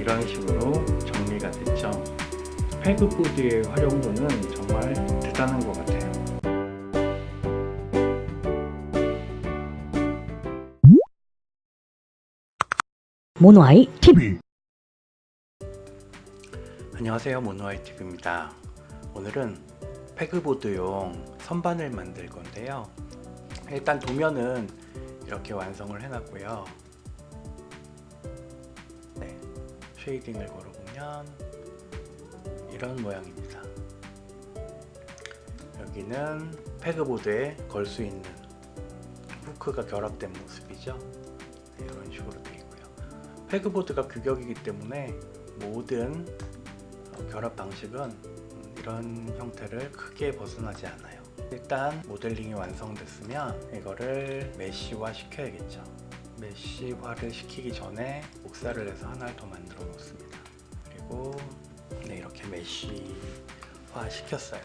이런 식으로 정리가 됐죠. 패그보드의 활용도는 정말 대단한 것 같아요. 모노아이 TV. 안녕하세요, 모노아이 TV입니다. 오늘은 패그보드용 선반을 만들 건데요. 일단 도면은 이렇게 완성을 해놨고요. 네, 쉐이딩을 걸어보면 이런 모양입니다. 여기는 패그보드에 걸 수 있는 후크가 결합된 모습이죠. 네, 이런 식으로 되어 있고요. 패그보드가 규격이기 때문에 모든 결합 방식은 이런 형태를 크게 벗어나지 않아요. 일단 모델링이 완성됐으면 이거를 메쉬화 시켜야겠죠. 메쉬화를 시키기 전에 복사를 해서 하나를 더 만들어 놓습니다. 그리고 네, 이렇게 메쉬화 시켰어요.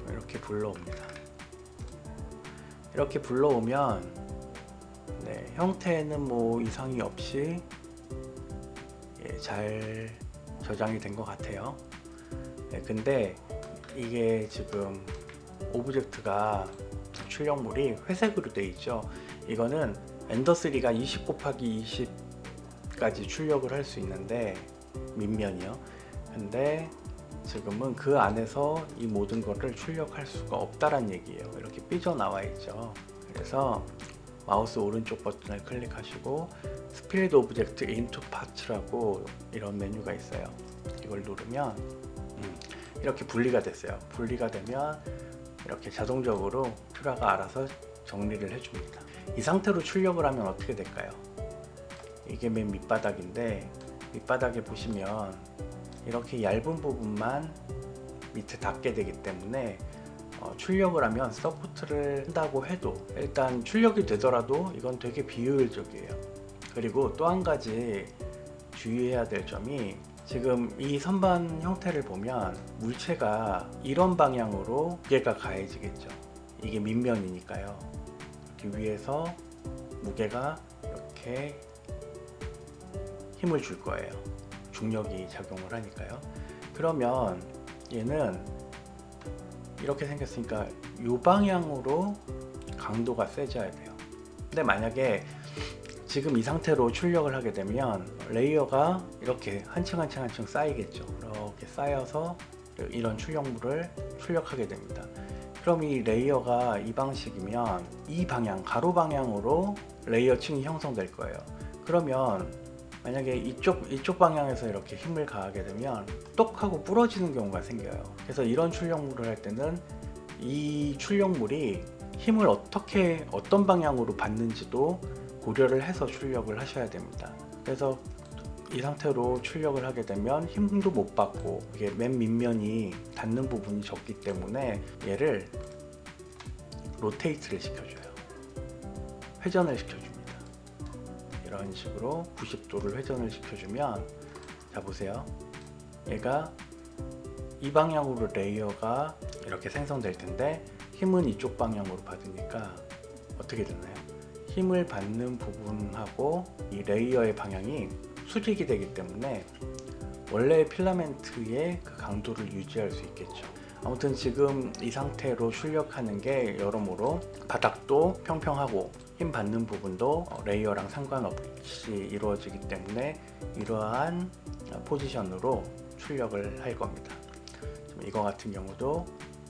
이렇게 불러옵니다. 이렇게 불러오면 네, 형태에는 뭐 이상이 없이 잘 저장이 된 것 같아요. 네, 근데 이게 지금 오브젝트가 출력물이 회색으로 되어 있죠. 이거는 엔더3가 20 곱하기 20까지 출력을 할 수 있는데 밑면이요. 근데 지금은 그 안에서 이 모든 것을 출력할 수가 없다란 얘기예요. 이렇게 삐져나와 있죠. 그래서 마우스 오른쪽 버튼을 클릭하시고 스피릿 오브젝트 인투 파츠라고 이런 메뉴가 있어요. 이걸 누르면 이렇게 분리가 됐어요. 분리가 되면 이렇게 자동적으로 큐라가 알아서 정리를 해줍니다. 이 상태로 출력을 하면 어떻게 될까요? 이게 맨 밑바닥인데 밑바닥에 보시면 이렇게 얇은 부분만 밑에 닿게 되기 때문에 출력을 하면 서포트를 한다고 해도 일단 출력이 되더라도 이건 되게 비효율적이에요. 그리고 또 한 가지 주의해야 될 점이 지금 이 선반 형태를 보면 물체가 이런 방향으로 무게가 가해지겠죠. 이게 밑면이니까요. 이렇게 위에서 무게가 이렇게 힘을 줄 거예요. 중력이 작용을 하니까요. 그러면 얘는 이렇게 생겼으니까 이 방향으로 강도가 세져야 돼요. 근데 만약에 지금 이 상태로 출력을 하게 되면 레이어가 이렇게 한 층 한 층 한 층 쌓이겠죠. 이렇게 쌓여서 이런 출력물을 출력하게 됩니다. 그럼 이 레이어가 이 방식이면 이 방향, 가로 방향으로 레이어 층이 형성될 거예요. 그러면 만약에 이쪽 방향에서 이렇게 힘을 가하게 되면 똑 하고 부러지는 경우가 생겨요. 그래서 이런 출력물을 할 때는 이 출력물이 힘을 어떤 방향으로 받는지도 고려를 해서 출력을 하셔야 됩니다. 그래서 이 상태로 출력을 하게 되면 힘도 못 받고 이게 맨 밑면이 닿는 부분이 적기 때문에 얘를 로테이트를 시켜줘요. 회전을 시켜줍니다. 이런 식으로 90도를 회전을 시켜주면 자 보세요. 얘가 이 방향으로 레이어가 이렇게 생성될 텐데 힘은 이쪽 방향으로 받으니까 어떻게 되나요? 힘을 받는 부분하고 이 레이어의 방향이 수직이 되기 때문에 원래의 필라멘트의 그 강도를 유지할 수 있겠죠. 아무튼 지금 이 상태로 출력하는 게 여러모로 바닥도 평평하고 힘 받는 부분도 레이어랑 상관없이 이루어지기 때문에 이러한 포지션으로 출력을 할 겁니다. 이거 같은 경우도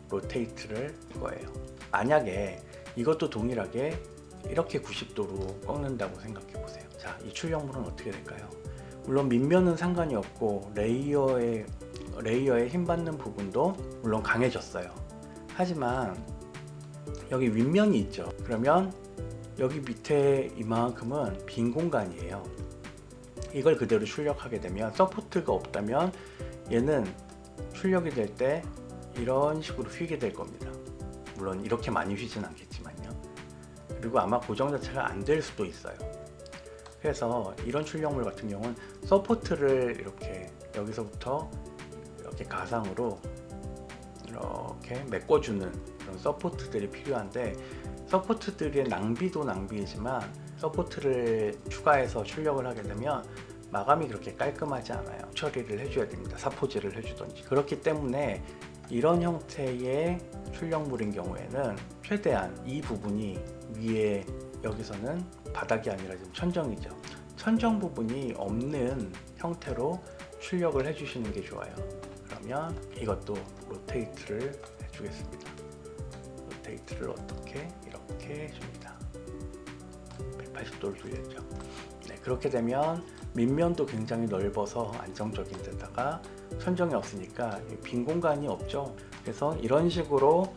로테이트를 할 거예요. 만약에 이것도 동일하게 이렇게 90도로 꺾는다고 생각해 보세요. 자, 이 출력물은 어떻게 될까요? 물론 밑면은 상관이 없고 레이어에 힘 받는 부분도 물론 강해졌어요. 하지만 여기 윗면이 있죠. 그러면 여기 밑에 이만큼은 빈 공간이에요. 이걸 그대로 출력하게 되면 서포트가 없다면 얘는 출력이 될 때 이런 식으로 휘게 될 겁니다. 물론 이렇게 많이 휘진 않겠지만요. 그리고 아마 고정 자체가 안 될 수도 있어요. 해서 이런 출력물 같은 경우는 서포트를 이렇게 여기서부터 이렇게 가상으로 이렇게 메꿔주는 그런 서포트들이 필요한데, 서포트들의 낭비도 낭비이지만 서포트를 추가해서 출력을 하게 되면 마감이 그렇게 깔끔하지 않아요. 처리를 해줘야 됩니다. 사포질을 해주던지. 그렇기 때문에 이런 형태의 출력물인 경우에는 최대한 이 부분이 위에, 여기서는 바닥이 아니라 지금 천정이죠. 천정 부분이 없는 형태로 출력을 해주시는 게 좋아요. 그러면 이것도 로테이트를 해주겠습니다. 로테이트를 어떻게? 이렇게 해줍니다. 180도를 돌렸죠. 네, 그렇게 되면 밑면도 굉장히 넓어서 안정적인 데다가 천정이 없으니까 빈 공간이 없죠. 그래서 이런 식으로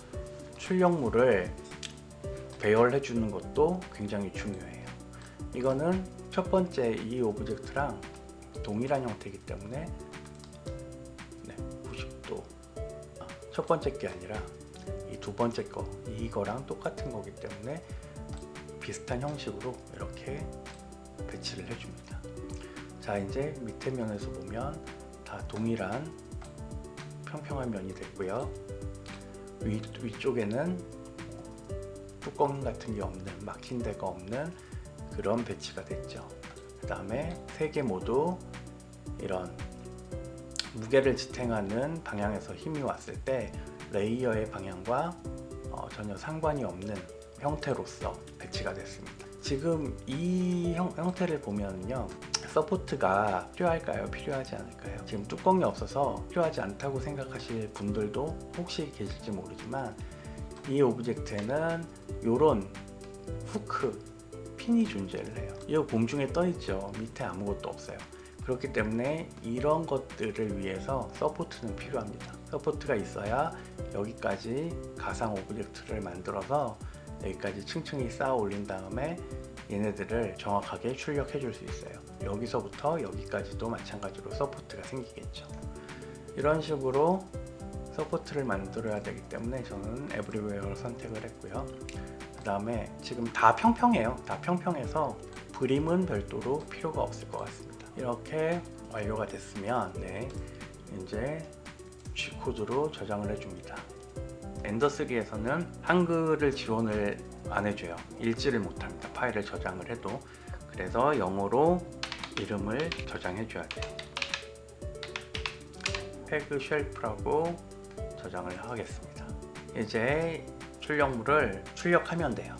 출력물을 배열해 주는 것도 굉장히 중요해요. 이거는 첫 번째 이 오브젝트랑 동일한 형태이기 때문에 90도 첫 번째 게 아니라 이 두 번째 거, 이거랑 똑같은 거기 때문에 비슷한 형식으로 이렇게 배치를 해줍니다. 자, 이제 밑에 면에서 보면 다 동일한 평평한 면이 됐고요. 위쪽에는 뚜껑 같은 게 없는, 막힌 데가 없는 그런 배치가 됐죠. 그 다음에 세 개 모두 이런 무게를 지탱하는 방향에서 힘이 왔을 때 레이어의 방향과 전혀 상관이 없는 형태로서 배치가 됐습니다. 지금 이 형태를 보면요, 서포트가 필요할까요? 필요하지 않을까요? 지금 뚜껑이 없어서 필요하지 않다고 생각하실 분들도 혹시 계실지 모르지만, 이 오브젝트에는 이런 후크, 핀이 존재를 해요. 이 공중에 떠 있죠. 밑에 아무것도 없어요. 그렇기 때문에 이런 것들을 위해서 서포트는 필요합니다. 서포트가 있어야 여기까지 가상 오브젝트를 만들어서 여기까지 층층이 쌓아 올린 다음에 얘네들을 정확하게 출력해 줄 수 있어요. 여기서부터 여기까지도 마찬가지로 서포트가 생기겠죠. 이런 식으로 서포트를 만들어야 되기 때문에 저는 에브리웨어를 선택을 했고요. 그 다음에 지금 다 평평해요. 다 평평해서 브림은 별도로 필요가 없을 것 같습니다. 이렇게 완료가 됐으면 이제 G코드로 저장을 해줍니다. 엔더3에서는 한글을 지원을 안 해줘요. 읽지를 못합니다. 파일을 저장을 해도. 그래서 영어로 이름을 저장해 줘야 돼요. 패그 쉘프라고 저장을 하겠습니다. 이제 출력물을 출력하면 돼요.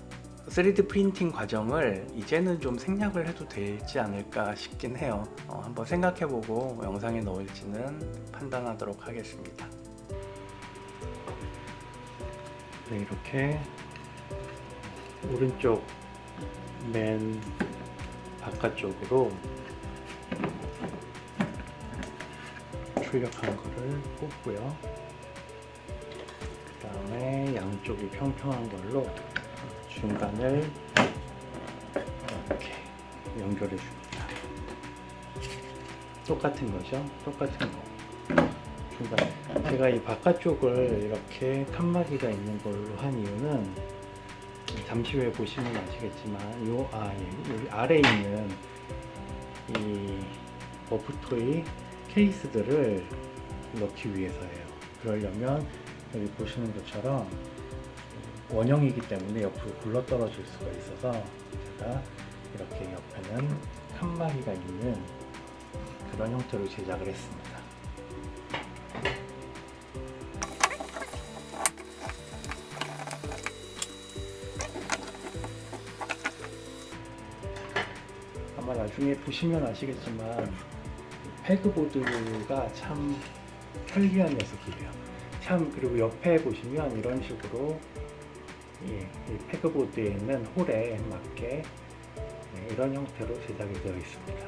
3D 프린팅 과정을 이제는 좀 생략을 해도 되지 않을까 싶긴 해요. 한번 생각해보고 영상에 넣을지는 판단하도록 하겠습니다. 네, 이렇게 오른쪽 맨 바깥쪽으로 출력한 거를 뽑고요. 그 다음에 양쪽이 평평한 걸로 중간을 이렇게 연결해 줍니다. 똑같은 거죠? 똑같은 거. 중간에. 제가 이 바깥쪽을 이렇게 칸막이가 있는 걸로 한 이유는 잠시 후에 보시면 아시겠지만 여기 아래에 있는 이 머프토이 케이스들을 넣기 위해서예요. 그러려면 여기 보시는 것처럼 원형이기 때문에 옆으로 굴러 떨어질 수가 있어서 제가 이렇게 옆에는 칸막이가 있는 그런 형태로 제작을 했습니다. 아마 나중에 보시면 아시겠지만 패그보드가 참 편리한 녀석이에요. 참, 그리고 옆에 보시면 이런 식으로 이 패그보드에 있는 홀에 맞게 이런 형태로 제작이 되어 있습니다.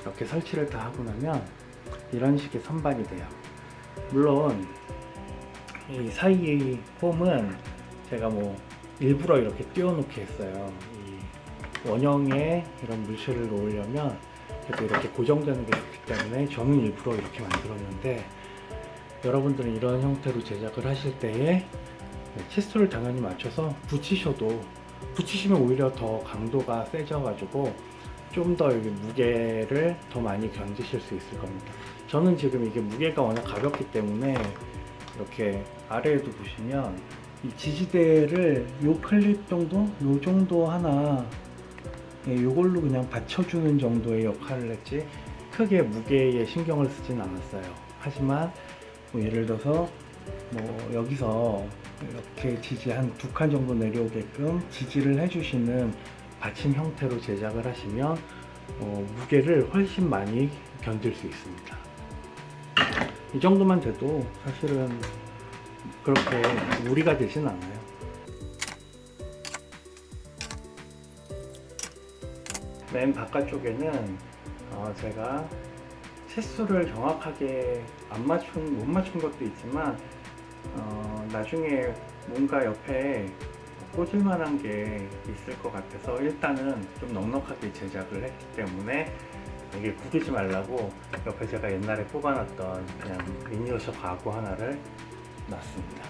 이렇게 설치를 다 하고 나면 이런 식의 선반이 돼요. 물론 이 사이의 폼은 제가 뭐 일부러 이렇게 띄워놓게 했어요. 이 원형에 이런 물체를 놓으려면 그래도 이렇게 고정되는 게 좋기 때문에 저는 일부러 이렇게 만들었는데, 여러분들은 이런 형태로 제작을 하실 때에 치수를 당연히 맞춰서 붙이시면 오히려 더 강도가 세져 가지고 좀 더 무게를 더 많이 견디실 수 있을 겁니다. 저는 지금 이게 무게가 워낙 가볍기 때문에 이렇게 아래에도 보시면 이 지지대를 요 클립 정도? 요 정도 하나, 요걸로 그냥 받쳐주는 정도의 역할을 했지 크게 무게에 신경을 쓰진 않았어요. 하지만 뭐 예를 들어서 뭐 여기서 이렇게 지지 한 2칸 정도 내려오게끔 지지를 해주시는 받침 형태로 제작을 하시면 무게를 훨씬 많이 견딜 수 있습니다. 이 정도만 돼도 사실은 그렇게 무리가 되진 않아요. 맨 바깥쪽에는 제가 치수를 정확하게 못 맞춘 것도 있지만 나중에 뭔가 옆에 꽂을 만한 게 있을 것 같아서 일단은 좀 넉넉하게 제작을 했기 때문에 이게 구기지 말라고 옆에 제가 옛날에 뽑아놨던 그냥 미니어처 가구 하나를 놨습니다.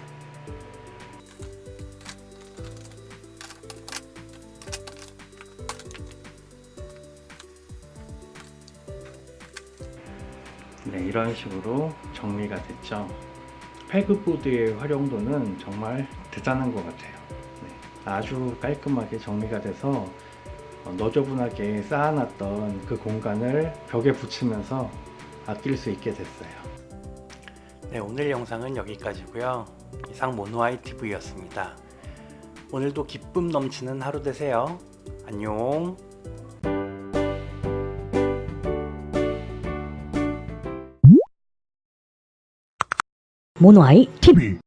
네, 이런 식으로 정리가 됐죠. 패그보드의 활용도는 정말 대단한 것 같아요. 네, 아주 깔끔하게 정리가 돼서 너저분하게 쌓아놨던 그 공간을 벽에 붙이면서 아낄 수 있게 됐어요. 네, 오늘 영상은 여기까지고요. 이상 모노아이 TV였습니다. 오늘도 기쁨 넘치는 하루 되세요. 안녕. 모노아이 TV